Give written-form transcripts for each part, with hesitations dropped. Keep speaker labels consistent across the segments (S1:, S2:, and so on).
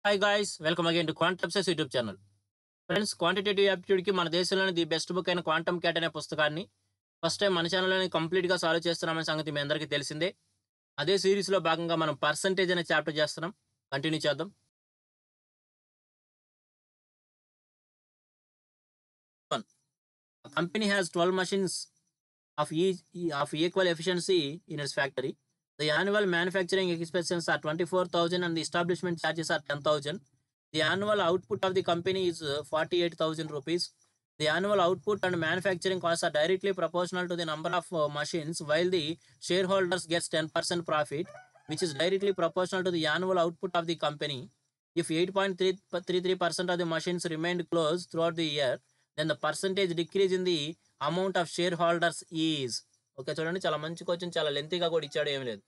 S1: Hi guys, welcome again to క్వాంటమ్సెస్ YouTube channel. Friends, quantitative యాప్టిట్యూడ్కి మన దేశంలోని ది బెస్ట్ బుక్ అయిన క్వాంటమ్ క్యాట్ అనే పుస్తకాన్ని ఫస్ట్ టైం మన ఛానల్లోనే కంప్లీట్గా సాల్వ్ చేస్తున్నామనే సంగతి మీ అందరికీ తెలిసిందే. అదే సిరీస్లో భాగంగా మనం పర్సంటేజ్ అనే చాప్టర్ చేస్తున్నాం. కంటిన్యూ చేద్దాం. A company has 12 machines of equal efficiency in its factory. The annual manufacturing expenses are 24,000 and the establishment charges are 10,000. The annual output of the company is 48,000 rupees. The annual output and manufacturing costs are directly proportional to the number of machines, while the shareholders gets 10% profit, which is directly proportional to the annual output of the company. If 8.33% of the machines remained closed throughout the year, then the percentage decrease in the amount of shareholders is. Okay, చూడండి, చాలా మంచి question, చాలా లెంతీగా కూడా ఇచ్చాడు, ఏమి లేదు.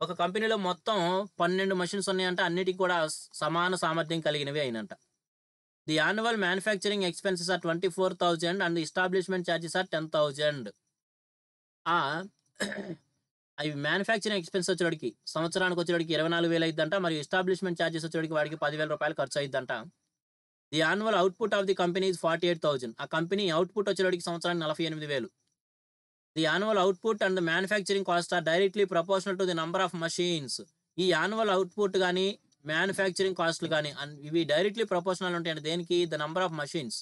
S1: ఒక కంపెనీలో మొత్తం 12 మషిన్స్ ఉన్నాయంట, అన్నిటికి కూడా సమాన సామర్థ్యం కలిగినవి అయినంట. The annual manufacturing expenses are 24,000 and the establishment charges are 10,000. అవి మ్యానుఫ్యాక్చరింగ్ ఎక్స్పెన్స్ వచ్చేవాడికి సంవత్సరానికి వచ్చేవాడికి 24,000 అయిద్దంట, మరియు ఎస్టాబ్లిష్మెంట్ ఛార్జెస్ వచ్చేవాడికి వాడికి 10,000 రూపాయలు ఖర్చు అయిద్దంట. The annual output of the company is 48,000. ఆ కంపెనీ అవుట్పుట్ వచ్చేవాడికి సంవత్సరానికి 48,000. The annual output and the manufacturing cost are directly proportional to the number of machines. ఈ యాన్యువల్ అవుట్పుట్ కానీ మ్యానుఫ్యాక్చరింగ్ కాస్ట్లు కానీ ఇవి డైరెక్ట్లీ ప్రపోర్షనల్ ఉంటాయి అంటే దేనికి? The number of machines.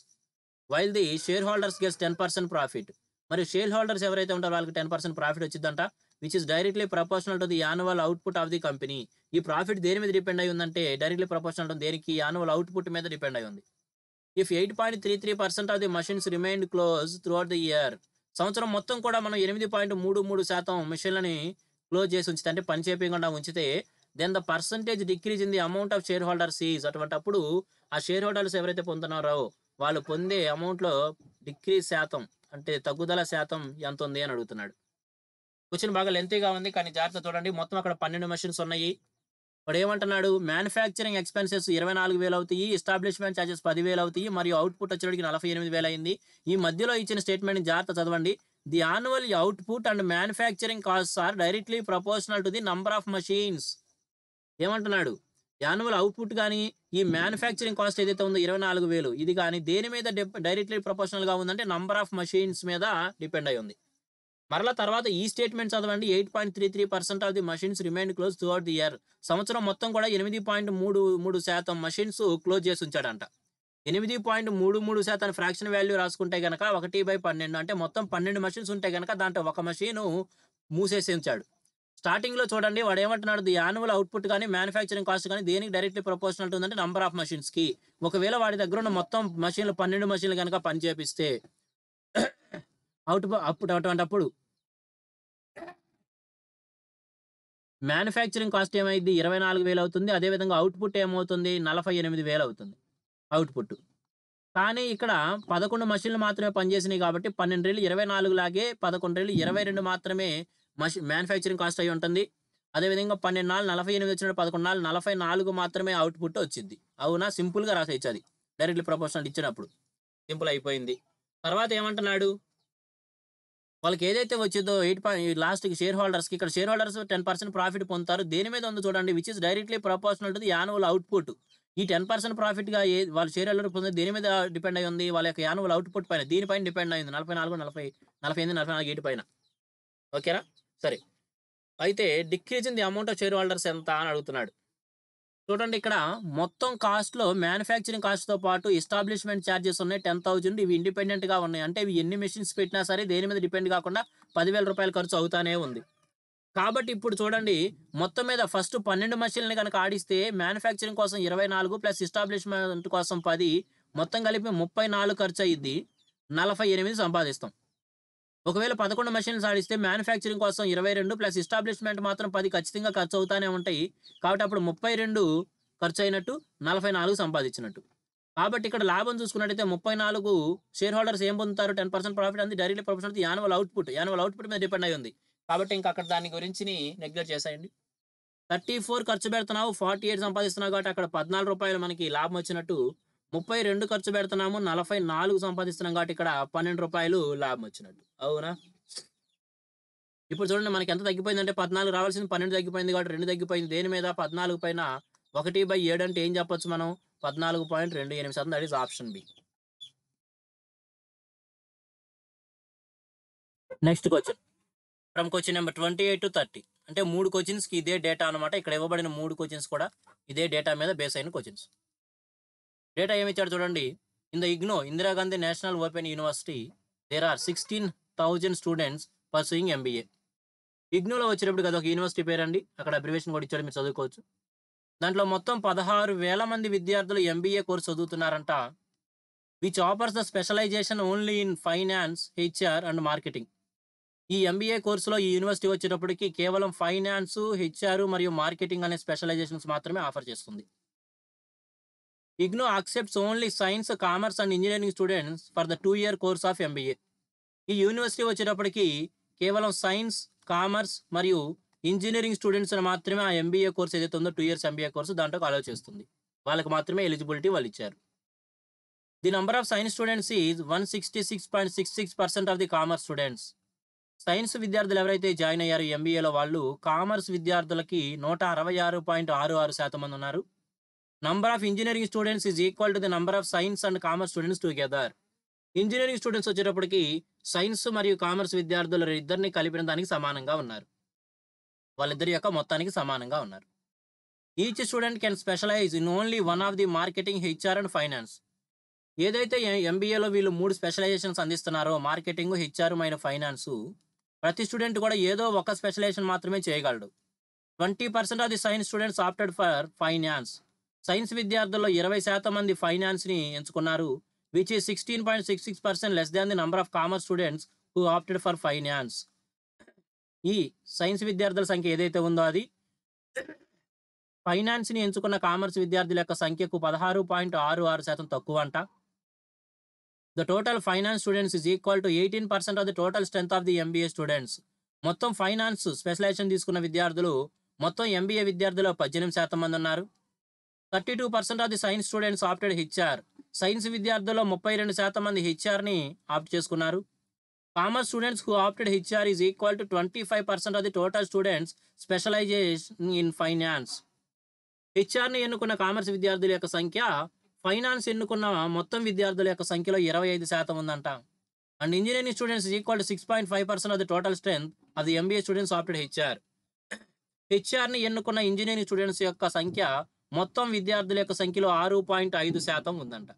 S1: While the shareholders gets 10% profit. మరియు షేర్ హోల్డర్స్ ఎవరైతే ఉంటారో వాళ్ళకి 10% ప్రాఫిట్ వచ్చిందంట, which is directly proportional to the annual output of the company. ఈ ప్రాఫిట్ దేని మీద డిపెండ్ అయి ఉందంటే డైరెక్ట్లీ ప్రపోర్షనల్ దేనికి? యాన్యువల్ అవుట్పుట్ మీద డిపెండ్ అయి ఉంది. If 8.33% of the machines remained close throughout the year, సంవత్సరం మొత్తం కూడా మనం 8.33% మిషన్లని క్లోజ్ చేసి ఉంచితే, అంటే పని చేయకుండా ఉంచితే, then the percentage decrease in the amount of share holders is. అటువంటిప్పుడు ఆ షేర్ హోల్డర్స్ ఎవరైతే పొందుతున్నారో వాళ్ళు పొందే అమౌంట్లో డిక్రీజ్ శాతం, అంటే తగ్గుదల శాతం ఎంత ఉంది అని అడుగుతున్నాడు. క్వశ్చన్ బాగా లెంతీగా ఉంది, కానీ జాగ్రత్త చూడండి. మొత్తం అక్కడ 12 మషిన్స్ ఉన్నాయి. వాడు ఏమంటున్నాడు? మ్యానుఫ్యాక్చరింగ్ ఎక్స్పెన్సెస్ 24,000 అవుతాయి, ఎస్టాబ్లిష్మెంట్ ఛార్జెస్ 10,000 అవుతాయి, మరియు అవుట్పుట్ వచ్చేటికి 48,000 అయింది. ఈ మధ్యలో ఇచ్చిన స్టేట్మెంట్ జాగ్రత్త చదవండి. The annual output and manufacturing costs are directly proportional to the number of machines. ఏమంటున్నాడు? యాన్యువల్ అవుట్పుట్ కానీ ఈ మ్యానుఫ్యాక్చరింగ్ కాస్ట్ ఏదైతే ఉందో 24,000, ఇది కానీ దేని మీద డైరెక్ట్లీ ప్రపోర్షనల్గా ఉందంటే నంబర్ ఆఫ్ మషీన్స్ మీద డిపెండ్ అయి ఉంది. మరలా తర్వాత ఈ స్టేట్మెంట్ చదవండి. 8.33% of the machines remain close throughout the year. సంవత్సరం మొత్తం కూడా 8.33% మషిన్స్ క్లోజ్ చేసి ఉంచాడంట. 8.33% ఫ్రాక్షన్ వాల్యూ రాసుకుంటే కనుక 1/12, అంటే మొత్తం 12 మషిన్స్ ఉంటే కనుక దాంట్లో ఒక మషీను మూసేసి ఉంచాడు. స్టార్టింగ్లో చూడండి, వాడు ఏమంటున్నాడు? ది యాన్యువల్ అవుట్పుట్ కానీ మ్యానుఫ్యాక్చరింగ్ కాస్ట్ కానీ దేనికి డైరెక్ట్లీ ప్రపోర్షనల్ ఉందంటే నంబర్ ఆఫ్ మషిన్స్కి. ఒకవేళ వాడి దగ్గర ఉన్న మొత్తం మషిన్లు 12 మషిన్లు కనుక పని చేపిస్తే అటువంటప్పుడు మ్యానుఫ్యాక్చరింగ్ కాస్ట్ ఏమైంది? 24,000 అవుతుంది. అదేవిధంగా అవుట్పుట్ ఏమవుతుంది? 48,000 అవుతుంది అవుట్పుట్. కానీ ఇక్కడ 11 మషిన్లు మాత్రమే పనిచేసినాయి కాబట్టి 12 రెళ్ళు 24 లాగే 11 రెళ్ళు 22 మాత్రమే మ్యానుఫ్యాక్చరింగ్ కాస్ట్ అయి ఉంటుంది. అదేవిధంగా 12 నాలుగు 48 వచ్చినప్పుడు 11 నాలుగు 44 మాత్రమే అవుట్పుట్ వచ్చింది. అవునా? సింపుల్గా రాసేయచ్చు, అది డైరెక్ట్లీ ప్రపోర్షనల్ ఇచ్చినప్పుడు సింపుల్ అయిపోయింది. తర్వాత ఏమంటున్నాడు? వాళ్ళకి ఏదైతే వచ్చిందో లాస్ట్కి షేర్ హోల్డర్స్కి, ఇక్కడ షేర్ హోల్డర్స్ 10% ప్రాఫిట్ పొందుతారు. దేని మీద ఉందో చూడండి, which is directly proportional to the annual output. ఈ 10% ప్రాఫిట్గా వాళ్ళ షేర్ హోల్డర్ పొందే దేని మీద డిపెండ్ అయి ఉంది? వాళ్ళ యొక్క యాన్యువల్ అవుట్పుట్ పైన, దీనిపైన డిపెండ్ అయింది. 44, 40, 48, 44 వీటి పైన. ఓకేనా? సరే, అయితే decrease in the amount of share holders ఎంత అని అడుగుతున్నాడు. చూడండి, ఇక్కడ మొత్తం కాస్ట్లో మ్యానుఫ్యాక్చరింగ్ కాస్ట్తో పాటు ఎస్టాబ్లిష్మెంట్ ఛార్జెస్ ఉన్నాయి 10,000. ఇవి ఇండిపెండెంట్గా ఉన్నాయి, అంటే ఇవి ఎన్ని మెషిన్స్ పెట్టినా సరే దేని మీద డిపెండ్ కాకుండా 10,000 రూపాయలు ఖర్చు అవుతానే ఉంది. కాబట్టి ఇప్పుడు చూడండి, మొత్తం మీద ఫస్ట్ 12 మషిన్లని కనుక ఆడిస్తే మ్యానుఫ్యాక్చరింగ్ కోసం 24 ప్లస్ ఎస్టాబ్లిష్మెంట్ కోసం 10, మొత్తం కలిపి 34 ఖర్చు అయ్యిద్ది, 48 సంపాదిస్తాం. ఒకవేళ 11 మషిన్స్ ఆడిస్తే మ్యానుఫ్యాక్చరింగ్ కోసం 22 ప్లస్ ఎస్టాబ్లిష్మెంట్ మాత్రం 10 ఖచ్చితంగా ఖర్చు అవుతానే ఉంటాయి. కాబట్టి అప్పుడు 32 ఖర్చు అయినట్టు, 44 సంపాదించినట్టు. కాబట్టి ఇక్కడ లాభం చూసుకున్నట్టయితే 34 షేర్ హోల్డర్స్ ఏం పొందుతారు? 10% ప్రాఫిట్ అంది డైరెక్ట్లీ ప్రపోర్షనల్ యాన్యువల్ అవుట్పుట్ మీద డిపెండ్ అయి ఉంది. కాబట్టి ఇంకా అక్కడ దాని గురించి నెగ్లెక్ట్ చేసేయండి. 34 ఖర్చు పెడుతున్నావు, 48 సంపాదిస్తున్నావు కాబట్టి అక్కడ 14 రూపాయలు మనకి లాభం వచ్చినట్టు. 32 ఖర్చు పెడుతున్నాము, 44 సంపాదిస్తున్నాం కాబట్టి ఇక్కడ 12 రూపాయలు లాభం వచ్చినట్టు. అవునా? ఇప్పుడు చూడండి, మనకి ఎంత తగ్గిపోయిందంటే 14 రావాల్సింది 12 తగ్గిపోయింది కాబట్టి 2 తగ్గిపోయింది. దేని మీద? 14 పైన 1/7 అంటే ఏం చెప్పొచ్చు మనం? 14.28%. That is option B. Next question. From question number 28 to 30. అంటే 3 క్వెషన్స్‌కి ఇదే డేటా అనమాట. ఇక్కడ ఇవ్వబడిన 3 క్వెషన్స్ కూడా ఇదే డేటా మీద బేస్ అయిన క్వెషన్స్. డేటా ఏమిచ్చాడు చూడండి. In the IGNOU Indira Gandhi national open university there are 16,000 students pursuing MBA. ఇగ్నోలో వచ్చేటప్పుడు కదా ఒక యూనివర్సిటీ పేరండి. అక్కడ అబ్రివేషన్ కూడా ఇచ్చాడు, మీరు చదువుకోవచ్చు. దాంట్లో మొత్తం 16,000 మంది విద్యార్థులు ఎంబీఏ కోర్స్ చదువుతున్నారంట. Which offers the specialisation only in finance, HR and marketing. ఈ ఎంబీఏ కోర్సులో ఈ యూనివర్సిటీ వచ్చేటప్పటికి కేవలం ఫైనాన్స్, హెచ్ఆర్ మరియు మార్కెటింగ్ అనే స్పెషలైజేషన్స్ మాత్రమే ఆఫర్ చేస్తుంది. IGNOU accepts only science, commerce and engineering students for the 2-year course of MBA. ఈ యూనివర్సిటీ వచ్చేటప్పటికి కేవలం సైన్స్, కామర్స్ మరియు ఇంజనీరింగ్ స్టూడెంట్స్ మాత్రమే ఆ ఎంబీఏ కోర్స్ ఏదైతే ఉందో 2 years ఎంబీఏ కోర్సు దాంట్లో అలౌ చేస్తుంది. వాళ్ళకి మాత్రమే ఎలిజిబిలిటీ వాళ్ళు ఇచ్చారు. The number of science students is 166.66% of the commerce students. Science విద్యార్థులు ఎవరైతే జాయిన్ అయ్యారో ఎంబీఏలో వాళ్ళు కామర్స్ విద్యార్థులకి 166.66% మంది ఉన్నారు. Number of engineering students is equal to the number of science and commerce students together. Engineering students వచ్చేటప్పటికి సైన్స్ మరియు commerce విద్యార్థుల ఇద్దరిని కలిపిన దానికి సమానంగా ఉన్నారు. వాళ్ళిద్దరి యొక్క మొత్తానికి సమానంగా ఉన్నారు. Each student can specialize in only one of the marketing, HR and finance. ఏదైతే ఎంబీఏలో వీళ్ళు 3 స్పెషలైజేషన్స్ అందిస్తున్నారో మార్కెటింగ్, హెచ్ఆర్ మరియు ఫైనాన్స్, ప్రతి స్టూడెంట్ కూడా ఏదో ఒక స్పెషలైజేషన్ మాత్రమే చేయగలడు. 20% of the science students opted for finance. Science విద్యార్థుల్లో 20% మంది ఫైనాన్స్ని ఎంచుకున్నారు. Which is 16.66% less than the number of commerce students who opted for finance. ఈ సైన్స్ విద్యార్థుల సంఖ్య ఏదైతే ఉందో అది ఫైనాన్స్ని ఎంచుకున్న కామర్స్ విద్యార్థుల యొక్క సంఖ్యకు 16.66% తక్కువ అంట. The total finance students is equal to 18% of the total strength of the MBA students. మొత్తం ఫైనాన్స్ స్పెషలైజేషన్ తీసుకున్న విద్యార్థులు మొత్తం ఎంబీఏ విద్యార్థులు 18% మంది ఉన్నారు. 32% of the science students opted HR. Science విద్యార్థుల్లో 32% మంది హెచ్ఆర్ని ఆప్ట్ చేసుకున్నారు. Commerce students who opted HR is equal to 25% of the total students specialisation in finance. హెచ్ఆర్ని ఎన్నుకున్న కామర్స్ విద్యార్థుల యొక్క సంఖ్య ఫైనాన్స్ ఎన్నుకున్న మొత్తం విద్యార్థుల యొక్క సంఖ్యలో 25% ఉందంట. And engineering students is equal to 6.5% of the total strength of the MBA students opted HR. హెచ్ఆర్ని ఎన్నుకున్న ఇంజనీరింగ్ స్టూడెంట్స్ యొక్క సంఖ్య మొత్తం విద్యార్థుల యొక్క సంఖ్యలో 6.5% ఉందంట.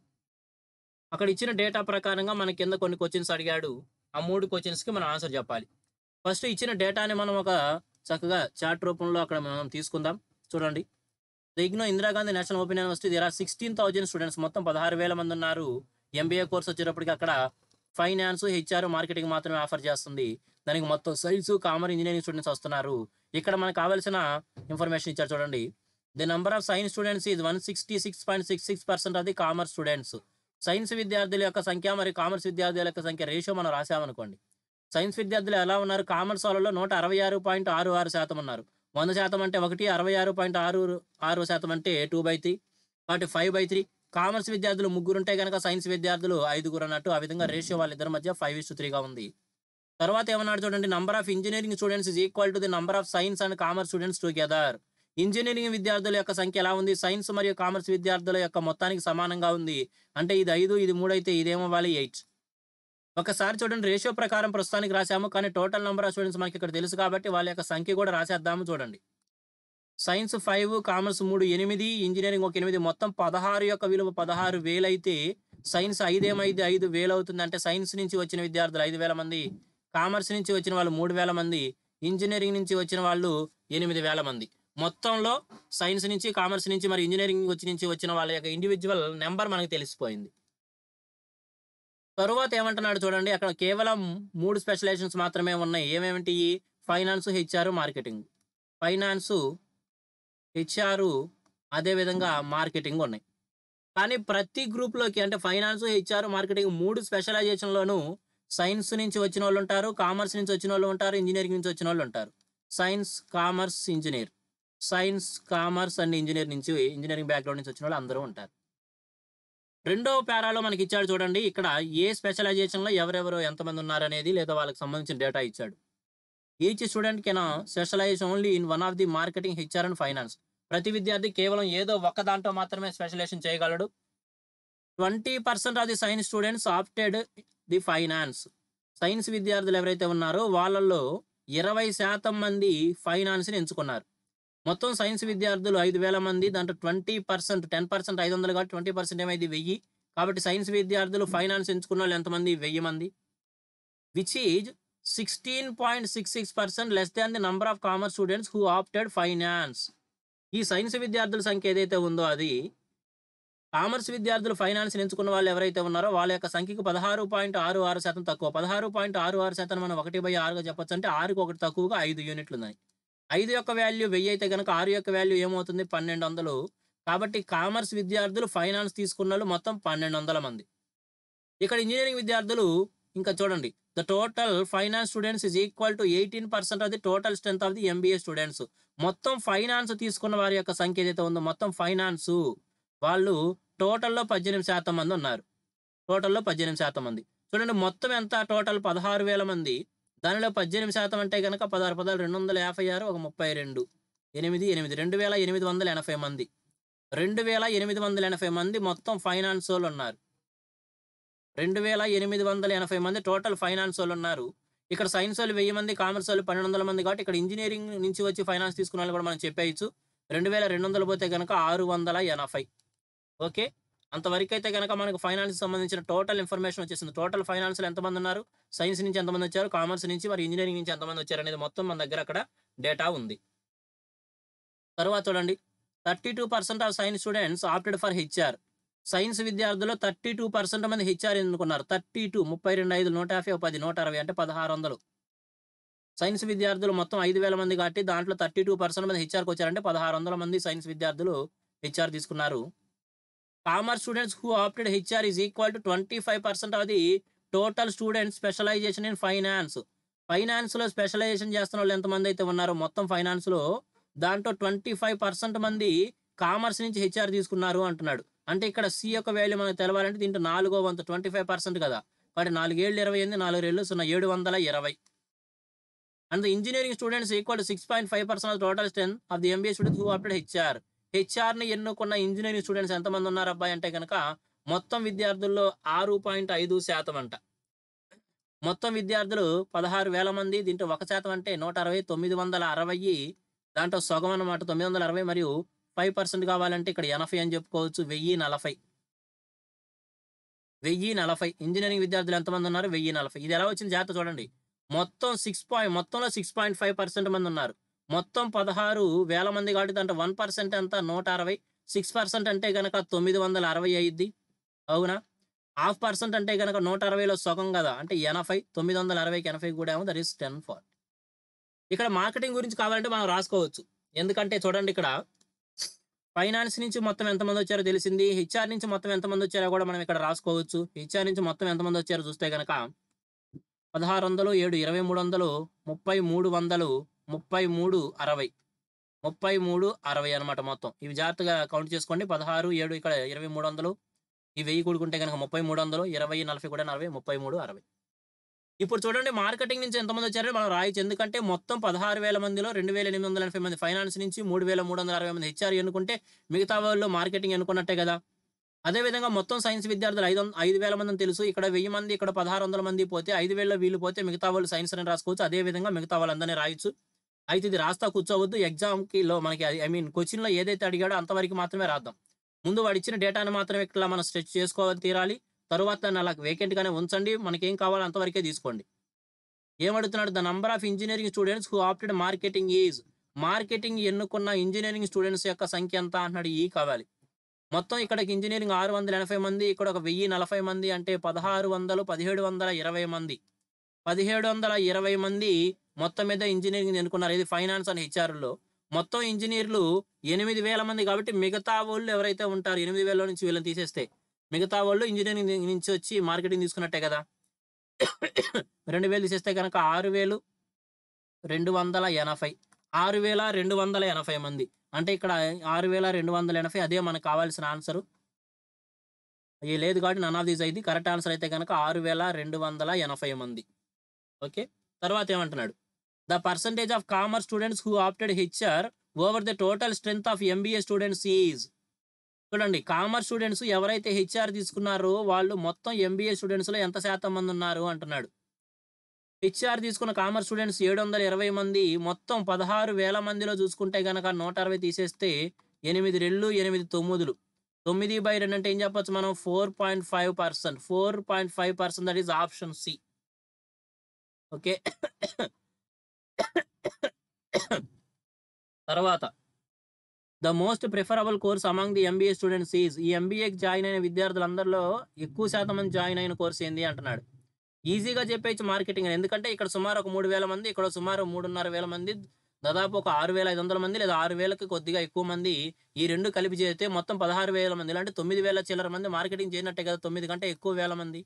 S1: అక్కడ ఇచ్చిన డేటా ప్రకారంగా మన కింద కొన్ని క్వశ్చన్స్ అడిగాడు. ఆ 3 క్వశ్చన్స్కి మనం ఆన్సర్ చెప్పాలి. ఫస్ట్ ఇచ్చిన డేటాని మనం ఒక చక్కగా చార్ట్ రూపంలో అక్కడ మనం తీసుకుందాం. చూడండి. The IGNOU Indira Gandhi national open university there are 16,000 students. మొత్తం 16,000 మంది ఉన్నారు. ఎంబీఏ కోర్స్ వచ్చేటప్పటికి అక్కడ ఫైనాన్స్, హెచ్ఆర్, మార్కెటింగ్ మాత్రమే ఆఫర్ చేస్తుంది. దానికి మొత్తం సైన్స్, కామర్స్, ఇంజనీరింగ్ స్టూడెంట్స్ వస్తున్నారు. ఇక్కడ మనకు కావాల్సిన ఇన్ఫర్మేషన్ ఇచ్చారు చూడండి. The number of science students is 166.66% of the commerce students. Science విద్యార్థుల యొక్క సంఖ్య మరియు కామర్స్ విద్యార్థుల యొక్క సంఖ్య రేషియో మనం రాసామనుకోండి. సైన్స్ విద్యార్థులు ఎలా ఉన్నారు? కామర్స్ వాళ్ళలో 166.66% ఉన్నారు. 100% అంటే 1, 66.66% అంటే 2/3, కాబట్టి 5/3. కామర్స్ విద్యార్థులు 3 ఉంటే కనుక సైన్స్ విద్యార్థులు 5 అన్నట్టు. ఆ విధంగా రేషియో వాళ్ళిద్దరి మధ్య 5:3గా ఉంది. తర్వాత ఏమన్నాడు చూడండి. Number of engineering students is equal to the number of science and commerce students together. Engineering విద్యార్థుల యొక్క సంఖ్య ఎలా ఉంది? సైన్స్ మరియు కామర్స్ విద్యార్థుల యొక్క మొత్తానికి సమానంగా ఉంది. అంటే ఇది 5, ఇది 3 అయితే ఇదేమో వాళ్ళు 8. ఒకసారి చూడండి, రేషియో ప్రకారం ప్రస్తుతానికి రాసాము, కానీ టోటల్ నెంబర్ ఆఫ్ స్టూడెంట్స్ మనకి ఇక్కడ తెలుసు కాబట్టి వాళ్ళ యొక్క సంఖ్య కూడా రాసేద్దాము. చూడండి. సైన్స్ 5, కామర్స్ 3, 8, ఇంజనీరింగ్ ఒక 8, మొత్తం 16 యొక్క విలువ 16,000 అయితే సైన్స్ 5 ఏమైంది? 5,000 అవుతుంది. అంటే సైన్స్ నుంచి వచ్చిన విద్యార్థులు 5,000 మంది, కామర్స్ నుంచి వచ్చిన వాళ్ళు 3,000 మంది, ఇంజనీరింగ్ నుంచి వచ్చిన వాళ్ళు 8,000 మంది. మొత్తంలో సైన్స్ నుంచి, కామర్స్ నుంచి మరి ఇంజనీరింగ్ నుంచి వచ్చిన వాళ్ళ యొక్క ఇండివిజువల్ నెంబర్ మనకు తెలిసిపోయింది. తరువాత ఏమంటున్నాడు చూడండి. అక్కడ కేవలం 3 స్పెషలైజేషన్స్ మాత్రమే ఉన్నాయి. ఏమేమిటి? Finance, HR, marketing. Finance, HR, అదేవిధంగా మార్కెటింగ్ ఉన్నాయి. కానీ ప్రతి గ్రూప్లోకి అంటే ఫైనాన్స్, హెచ్ఆర్, మార్కెటింగ్ 3 స్పెషలైజేషన్లోనూ సైన్స్ నుంచి వచ్చిన వాళ్ళు ఉంటారు, కామర్స్ నుంచి వచ్చిన వాళ్ళు ఉంటారు, ఇంజనీరింగ్ నుంచి వచ్చిన వాళ్ళు ఉంటారు. Science, commerce, engineer. Science, commerce and engineer నుంచి, ఇంజనీరింగ్ బ్యాక్గ్రౌండ్ నుంచి వచ్చిన వాళ్ళు అందరూ ఉంటారు. రెండవ పేరాలో మనకి ఇచ్చాడు చూడండి. ఇక్కడ ఏ స్పెషలైజేషన్లో ఎవరెవరు ఎంతమంది ఉన్నారు అనేది, లేదా వాళ్ళకి సంబంధించిన డేటా ఇచ్చాడు. Each student can specialize only in one of the marketing, HR and finance. ప్రతి విద్యార్థి కేవలం ఏదో ఒక్క దాంట్లో మాత్రమే స్పెషలైజేషన్ చేయగలడు. 20% of the science students opted the finance. Science విద్యార్థులు ఎవరైతే ఉన్నారో వాళ్ళల్లో 20% మంది ఫైనాన్స్ని ఎంచుకున్నారు. మొత్తం సైన్స్ విద్యార్థులు 5,000 మంది, దాంట్లో 20%, 10% 500 కాబట్టి 20% ఏమైంది 1000. కాబట్టి సైన్స్ విద్యార్థులు ఫైనాన్స్ ఎంచుకున్న వాళ్ళు ఎంతమంది 1000 మంది. Which is 16.66% less than the number of commerce students who opted finance. ఈ సైన్స్ విద్యార్థుల సంఖ్య ఏదైతే ఉందో అది కామర్స్ విద్యార్థులు ఫైనాన్స్ ఎంచుకున్న వాళ్ళు ఎవరైతే ఉన్నారో వాళ్ళ యొక్క సంఖ్యకు 16.66% తక్కువ. 16.66% మనం 1/6గా చెప్పొచ్చు. అంటే 6కి 1 తక్కువగా 5 యూనిట్లు ఉన్నాయి. 5 యొక్క వాల్యూ 1000 అయితే కనుక 6 యొక్క వాల్యూ ఏమవుతుంది 1200. కాబట్టి కామర్స్ విద్యార్థులు ఫైనాన్స్ తీసుకున్న మొత్తం 1200 మంది. ఇక్కడ ఇంజనీరింగ్ విద్యార్థులు ఇంకా చూడండి, the total finance students is equal to 18% of the total strength of the MBA students. మొత్తం ఫైనాన్స్ తీసుకున్న వారి యొక్క సంఖ్య ఏదైతే ఉందో మొత్తం ఫైనాన్స్ వాళ్ళు టోటల్లో 18% మంది ఉన్నారు. టోటల్లో 18% మంది. చూడండి మొత్తం ఎంత టోటల్ 16,000 మంది. దానిలో 18% అంటే కనుక 16 పదాలు 256 ఒక 32 8 8 2880 మంది. 2880 మంది మొత్తం ఫైనాన్స్ వాళ్ళు ఉన్నారు. 2880 మంది టోటల్ ఫైనాన్స్ వాళ్ళు ఉన్నారు. ఇక్కడ సైన్స్ వాళ్ళు 1000 మంది, కామర్స్ వాళ్ళు 1200 మంది. కాబట్టి ఇక్కడ ఇంజనీరింగ్ నుంచి వచ్చి ఫైనాన్స్ తీసుకున్న వాళ్ళు కూడా మనం చెప్పేయచ్చు. 2200 పోతే కనుక 680. ఓకే, అంతవరకు అయితే కనుక మనకు ఫైనాన్స్ సంబంధించిన టోటల్ ఇన్ఫర్మేషన్ వచ్చేసింది. టోటల్ ఫైనాన్స్లో ఎంతమంది ఉన్నారు, సైన్స్ నుంచి ఎంతమంది వచ్చారు, కామర్స్ నుంచి మరి ఇంజనీరింగ్ నుంచి ఎంతమంది వచ్చారు అనేది మొత్తం మన దగ్గర అక్కడ డేటా ఉంది. తర్వాత చూడండి, 32% of science students opted for HR. Science విద్యార్థులు 32% మంది హెచ్ఆర్ ఎన్నుకున్నారు. 32 32 5 150 10 160 అంటే 1600. సైన్స్ విద్యార్థులు మొత్తం 5,000 మంది కాబట్టి దాంట్లో 32% మంది హెచ్ఆర్కి వచ్చారంటే 1600 మంది సైన్స్ విద్యార్థులు హెచ్ఆర్ తీసుకున్నారు. Commerce students who opted HR is equal to 25% of the total students specialisation in finance. ఫైనాన్స్లో స్పెషలైజేషన్ చేస్తున్న వాళ్ళు ఎంతమంది అయితే ఉన్నారో మొత్తం ఫైనాన్స్లో దాంట్లో 25% మంది కామర్స్ నుంచి హెచ్ఆర్ తీసుకున్నారు అంటున్నాడు. అంటే ఇక్కడ సి యొక్క వాల్యూ మనకు తెలవాలంటే దీంట్లో 4వ వంతు 25% కదా. కాబట్టి 4 7 28 4 2 0 720. And the engineering students equal to 6.5% of total strength of the MBA students who opted HR. హెచ్ఆర్ని ఎన్నుకున్న ఇంజనీరింగ్ స్టూడెంట్స్ ఎంతమంది ఉన్నారు అబ్బాయి అంటే కనుక మొత్తం విద్యార్థుల్లో 6.5% అంట. మొత్తం విద్యార్థులు 16,000 మంది. దీంట్లో 1% అంటే 160 960. దాంట్లో సగం అన్నమాట 960 మరియు 5% కావాలంటే ఇక్కడ 80 అని చెప్పుకోవచ్చు. 1040. ఇంజనీరింగ్ విద్యార్థులు ఎంతమంది ఉన్నారు 1040. ఇది ఎలా వచ్చింది జాగ్రత్త చూడండి. మొత్తంలో 6.5% మంది ఉన్నారు. మొత్తం 16,000 మంది కాబట్టి దాంట్లో 1% అంతా 160. 6% అంటే కనుక 960 అయ్యిద్ది. అవునా? 0.5% అంటే కనుక 160లో సగం కదా అంటే 80. 960కి 80 కూడా ఏమో దట్ ఈస్ 1040. ఇక్కడ మార్కెటింగ్ గురించి కావాలంటే మనం రాసుకోవచ్చు. ఎందుకంటే చూడండి ఇక్కడ ఫైనాన్స్ నుంచి మొత్తం ఎంతమంది వచ్చారో తెలిసింది. హెచ్ఆర్ నుంచి మొత్తం ఎంతమంది వచ్చారో కూడా మనం ఇక్కడ రాసుకోవచ్చు. హెచ్ఆర్ నుంచి మొత్తం ఎంతమంది వచ్చారో చూస్తే కనుక 1600 7 2300 3300 3360 3360 అనమాట మొత్తం. ఇవి జాగ్రత్తగా కౌంట్ చేసుకోండి. 16 7 ఇక్కడ 2300 ఈ 1000 కూడుకుంటే కనుక 3300 20 40 కూడా 40 33 60. ఇప్పుడు చూడండి మార్కెటింగ్ నుంచి ఎంతమంది వచ్చారో మనం రాయొచ్చు. ఎందుకంటే మొత్తం 16,000 మందిలో 2,880 మంది ఫైనాన్స్ నుంచి 3,360 మంది హెచ్ఆర్ ఎన్నుకుంటే మిగతా వాళ్ళు మార్కెటింగ్ ఎన్నుకున్నట్టే కదా. అదేవిధంగా మొత్తం సైన్స్ విద్యార్థులు 5,000 మంది అని తెలుసు. ఇక్కడ 1000 మంది ఇక్కడ 1600 మంది పోతే 5,000లో వీళ్ళు పోతే మిగతా వాళ్ళు సైన్స్ అని రాసుకోవచ్చు. అదేవిధంగా మిగతా వాళ్ళందరినీ రాయొచ్చు. అయితే ఇది రాస్తా కూర్చోవద్దు. ఎగ్జామ్కిలో మనకి క్వశ్చన్లో ఏదైతే అడిగాడో అంతవరకు మాత్రమే రాద్దాం. ముందు వాడు ఇచ్చిన డేటాను మాత్రమే ఇట్లా మనం స్ట్రెచ్ చేసుకోవాలి తీరాలి. తరువాత దాన్ని అలా వేకెంట్గానే ఉంచండి. మనకేం కావాలో అంతవరకే తీసుకోండి. ఏమడుగుతున్నాడు, the number of engineering students who opted marketing is. Marketing ఎన్నుకున్న ఇంజనీరింగ్ స్టూడెంట్స్ యొక్క సంఖ్య ఎంత అంటున్నాడు. ఈ కావాలి. మొత్తం ఇక్కడికి ఇంజనీరింగ్ 680 మంది, ఇక్కడ ఒక 1040 మంది అంటే 1600 1720 మంది. 1720 మంది మొత్తం మీద ఇంజనీరింగ్ ఎన్నుకున్నారు. ఇది ఫైనాన్స్ అండ్ హెచ్ఆర్లో. మొత్తం ఇంజనీర్లు 8,000 మంది కాబట్టి మిగతా వాళ్ళు ఎవరైతే ఉంటారు 8,000 నుంచి వీళ్ళని తీసేస్తే మిగతా వాళ్ళు ఇంజనీరింగ్ నుంచి వచ్చి మార్కెటింగ్ తీసుకున్నట్టే కదా. 2,000 తీసేస్తే కనుక 6,280 6,280 మంది. అంటే ఇక్కడ 6,280 అదే మనకు కావాల్సిన ఆన్సరు. ఏ లేదు కాబట్టి నన్ ఆఫ్ దీస్ అయింది. కరెక్ట్ ఆన్సర్ అయితే కనుక 6,280 మంది. ఓకే, తర్వాత ఏమంటున్నాడు, the percentage of commerce students who opted HR over the total strength of MBA students is. చూడండి, కామర్స్ స్టూడెంట్స్ ఎవరైతే హెచ్ఆర్ తీసుకున్నారో వాళ్ళు మొత్తం ఎంబీఏ స్టూడెంట్స్లో ఎంత శాతం మంది ఉన్నారు అంటున్నాడు. హెచ్ఆర్ తీసుకున్న కామర్స్ స్టూడెంట్స్ 720 మంది, మొత్తం 16,000 మందిలో చూసుకుంటే కనుక 160 తీసేస్తే 8 రెళ్ళు 8 తొమ్మిదిలు, 9/2 అంటే ఏం చెప్పొచ్చు మనం, 4.5%. 4.5%, that is option C. Okay. తర్వాత, the most preferable course among the MBA students is. ఈ ఎంబీఏకి జాయిన్ అయిన విద్యార్థులందరిలో ఎక్కువ శాతం మంది జాయిన్ అయిన కోర్స్ ఏంది అంటున్నాడు. ఈజీగా చెప్పేయచ్చు మార్కెటింగ్ అని, ఎందుకంటే ఇక్కడ సుమారు ఒక 3,000 మంది, ఇక్కడ సుమారు 3,500 మంది, దాదాపు ఒక 6,500 మంది లేదా 6,000కి కొద్దిగా ఎక్కువ మంది ఈ రెండు కలిపి చేస్తే మొత్తం 16,000 మంది, అంటే 9,000 చిల్లర మంది మార్కెటింగ్ చేయనట్టే కదా, 9 కంటే ఎక్కువ వేల మంది.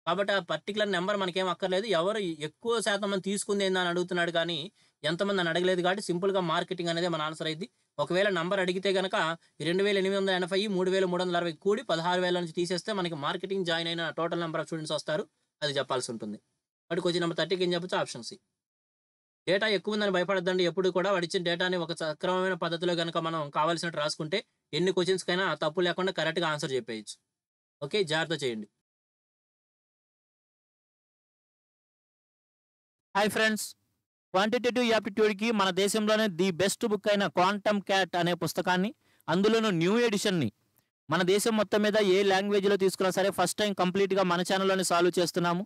S1: కాబట్టి ఆ పర్టికులర్ నెంబర్ మనకేం అక్కర్లేదు, ఎవరు ఎక్కువ శాతం మంది తీసుకుంది ఏందని అడుగుతున్నాడు కానీ ఎంతమంది అని అడగలేదు. కాబట్టి సింపుల్గా మార్కెటింగ్ అనేది మన ఆన్సర్ అయింది. ఒకవేళ నంబర్ అడిగితే కనుక 2,880, 3,360 కూడి 16,000 నుంచి తీసేస్తే మనకి మార్కెటింగ్ జాయిన్ అయిన టోటల్ నెంబర్ ఆఫ్ స్టూడెంట్స్ వస్తారు, అది చెప్పాల్సి ఉంటుంది. బట్ క్వశ్చన్ నెంబర్ 30కి ఏం చెప్పచ్చు, ఆప్షన్ సి. డేటా ఎక్కువ ఉందని భయపడద్దండి, ఎప్పుడు కూడా వాడు ఇచ్చిన డేటాని ఒక సక్రమమైన పద్ధతిలో కనుక మనం కావాల్సినట్టు రాసుకుంటే ఎన్ని క్వశ్చన్స్కైనా తప్పు లేకుండా కరెక్ట్గా ఆన్సర్ చెప్పేయచ్చు. ఓకే, జాగ్రత్త చేయండి. హాయ్ ఫ్రెండ్స్, క్వాంటిటేటివ్ యాప్టిట్యూడ్కి మన దేశంలోనే ది బెస్ట్ బుక్ అయిన క్వాంటమ్ క్యాట్ అనే పుస్తకాన్ని, అందులోనూ న్యూ ఎడిషన్ని మన దేశం మొత్తం మీద ఏ లాంగ్వేజ్లో తీసుకున్నా సరే ఫస్ట్ టైం కంప్లీట్గా మన ఛానల్లోనే సాల్వ్ చేస్తున్నాము.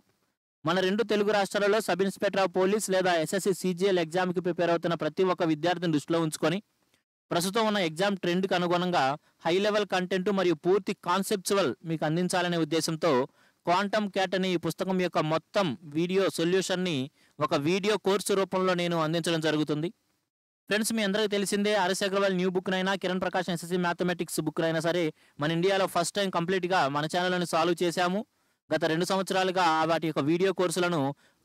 S1: మన 2 తెలుగు రాష్ట్రాలలో సబ్ ఇన్స్పెక్టర్ ఆఫ్ పోలీస్ లేదా ఎస్ఎస్సి సిజిఎల్ ఎగ్జామ్కి ప్రిపేర్ అవుతున్న ప్రతి ఒక్క విద్యార్థిని దృష్టిలో ఉంచుకొని ప్రస్తుతం ఉన్న ఎగ్జామ్ ట్రెండ్కి అనుగుణంగా హై లెవెల్ కంటెంట్ మరియు పూర్తి కాన్సెప్చువల్ మీకు అందించాలనే ఉద్దేశంతో క్వాంటమ్ క్యాట్ అనే ఈ పుస్తకం యొక్క మొత్తం వీడియో సొల్యూషన్ని ఒక వీడియో కోర్సు రూపంలో నేను అందించడం జరుగుతుంది. ఫ్రెండ్స్, మీ అందరికీ తెలిసిందే, ఆర్ఎస్ అగర్వాల్ న్యూ బుక్నైనా, కిరణ్ ప్రకాష్ ఎస్ఎస్సి మ్యాథమెటిక్స్ బుక్నైనా సరే మన ఇండియాలో ఫస్ట్ టైం కంప్లీట్గా మన ఛానల్లోనే సాల్వ్ చేశాము. గత 2 సంవత్సరాలుగా వాటి యొక్క వీడియో కోర్సులను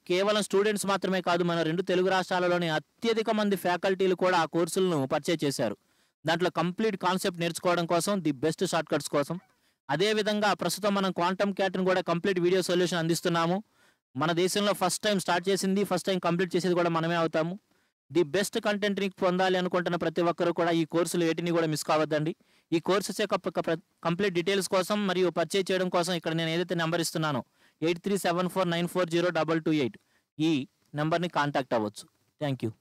S1: కేవలం స్టూడెంట్స్ మాత్రమే కాదు, మన 2 తెలుగు రాష్ట్రాలలోని అత్యధిక మంది ఫ్యాకల్టీలు కూడా ఆ కోర్సులను పర్చేజ్ చేశారు. దాంట్లో కంప్లీట్ కాన్సెప్ట్ నేర్చుకోవడం కోసం, ది బెస్ట్ షార్ట్ కట్స్ కోసం. అదేవిధంగా ప్రస్తుతం మనం క్వాంటమ్ క్యాట్ని కూడా కంప్లీట్ వీడియో సొల్యూషన్ అందిస్తున్నాము. మన దేశంలో ఫస్ట్ టైం స్టార్ట్ చేసింది, ఫస్ట్ టైం కంప్లీట్ చేసేది కూడా మనమే అవుతాము. ది బెస్ట్ కంటెంట్ని పొందాలి అనుకుంటున్న ప్రతి ఒక్కరు కూడా ఈ కోర్సులు ఏటిని కూడా మిస్ కావద్దండి. ఈ కోర్సెస్ యొక్క కంప్లీట్ డీటెయిల్స్ కోసం మరియు పర్చేజ్ చేయడం కోసం ఇక్కడ నేను ఏదైతే నెంబర్ ఇస్తున్నానో 8374940228 ఈ నెంబర్ని కాంటాక్ట్ అవ్వచ్చు. Thank you.